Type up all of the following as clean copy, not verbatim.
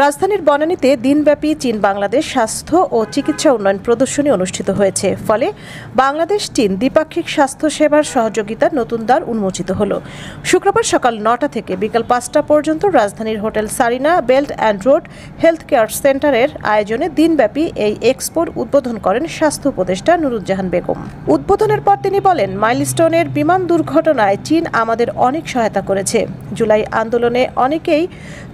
রাজধানীর বনানীতে দিনব্যাপী চীন বাংলাদেশ স্বাস্থ্য ও চিকিৎসা উন্নয়ন প্রদর্শনী অনুষ্ঠিত হয়েছে। ফলে বাংলাদেশ চীন দ্বিপাক্ষিক স্বাস্থ্য সেবার সহযোগিতার নতুন দ্বার উন্মোচিত হলো। শুক্রবার সকাল ৯টা থেকে বিকাল ৫টা পর্যন্ত রাজধানীর hotel Sarina belt and road health care সেন্টারের আয়োজনে দিনব্যাপী এই এক্সপোর উদ্বোধন করেন স্বাস্থ্য উপদেষ্টা নুরুজ্জাহান বেগম। উদ্বোধনের পর তিনি বলেন, মাইলস্টোনের বিমান দুর্ঘটনায় চীন আমাদের অনেক সহায়তা করেছে। জুলাই আন্দোলনে অনেকেই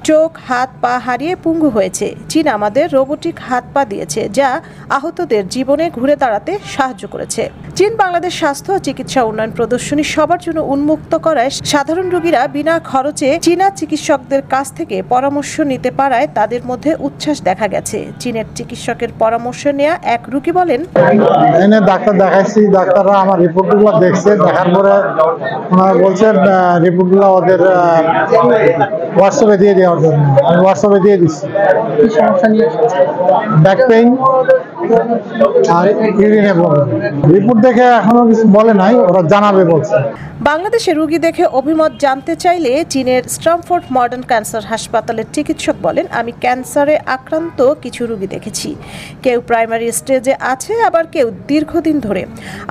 চোখ হাত পা হারিয়ে পঙ্গু হয়েছে। চীন আমাদের রোবোটিক হাত পা দিয়েছে, যা আহতদের জীবনে ঘুরে দাঁড়াতে সাহায্য করেছে। চীন বাংলাদেশ স্বাস্থ্য ও চিকিৎসা উন্নয়ন প্রদর্শনী সবার জন্য উন্মুক্ত করায় সাধারণ রোগীরা বিনা খরচে চীনা চিকিৎসকদের কাছ থেকে পরামর্শ নিতে পারায় তাদের মধ্যে উচ্ছ্বাস দেখা গেছে। চীনের চিকিৎসকের পরামর্শ নেওয়া এক রোগী বলেন, ডাক্তার দেখাইছি, ডাক্তাররা আমার রিপোর্টগুলো দেখছে, দেখার পরে ওনারা বলছেন রিপোর্টগুলো ওদের হোয়াটসঅ্যাপে দিয়ে দেওয়ার জন্য। আমি হোয়াটসঅ্যাপে দিয়ে দিচ্ছি। কি সমস্যা নিয়ে ব্যাক পেইন আর ইউরিনে প্রবলেম। রিপোর্ট দেখে এখনো কিছু বলে নাই, ওরা জানাবে বলছে। বাংলাদেশে রোগী দেখে অভিমত জানতে চাইলে চীনের স্ট্রামফোর্ড মডার্ন ক্যান্সার হাসপাতালের চিকিৎসক বলেন, আমি ক্যান্সারে আক্রান্ত কিছু রোগী দেখেছি। কেউ প্রাইমারি স্টেজে আছে, আবার কেউ দীর্ঘদিন ধরে।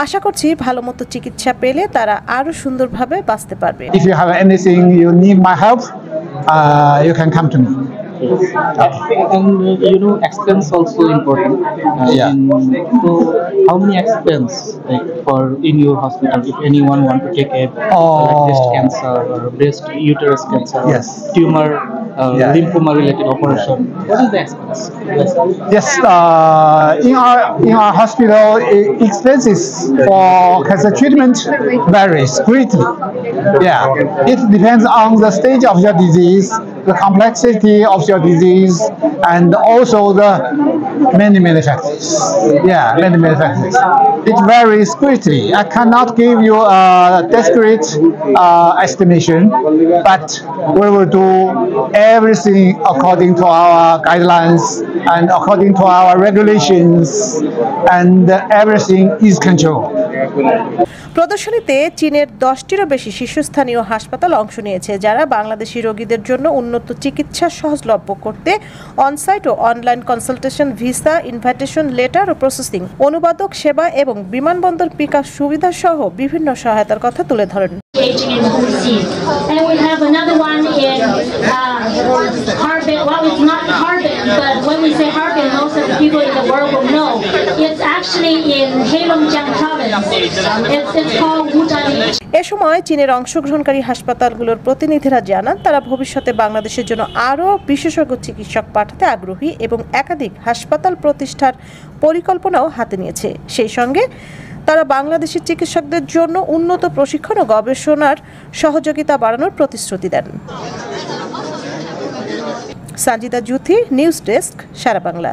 আশা করছি ভালো মতো চিকিৎসা পেলে তারা আরো সুন্দরভাবে বাঁচতে পারবে। If you have anything you need my help, you can come to me. And expense also important. Yeah. So how many expense for in your hospital if anyone want to take a like breast cancer or breast uterus cancer Yes. or tumor lymphoma related operation? What is the expense? Yes, in our hospital, expenses for cancer treatment varies greatly. Yeah, it depends on the stage of your disease, the complexity of your disease, and also the many factors. Yeah, many factors. It varies greatly. I cannot give you a desperate estimation, but we will do everything according to our guidelines and according to our regulations, and everything is controlled. প্রদর্শনীতে চীনের 10টিরও বেশি শীর্ষস্থানীয় হাসপাতাল অংশ নিয়েছে, যারা বাংলাদেশি রোগীদের জন্য উন্নত চিকিৎসা সহজলভ্য করতে অনসাইট ও online consultation, visa, invitation letter ও প্রসেসিং, অনুবাদক সেবা এবং বিমানবন্দর পিকআপ সুবিধা সহ বিভিন্ন সহায়তার কথা তুলে ধরেন। And we have another one in Harbin. Well, it's not Harbin, but when we say Harbin, most of the people in the world will know. It's actually in Heilongjiang province. It's called Wuzhali. এ সময় চীনের অংশগ্রহণকারী হাসপাতালগুলোর প্রতিনিধিরা জানান, তারা ভবিষ্যতে বাংলাদেশের জন্য আরও বিশেষজ্ঞ চিকিৎসক পাঠাতে আগ্রহী এবং একাধিক হাসপাতাল প্রতিষ্ঠার পরিকল্পনাও হাতে নিয়েছে। সেই সঙ্গে তারা বাংলাদেশি চিকিৎসকদের জন্য উন্নত প্রশিক্ষণ ও গবেষণার সহযোগিতা বাড়ানোর প্রতিশ্রুতি দেন। সানজিদা জুথি, নিউজ ডেস্ক, সারা বাংলা।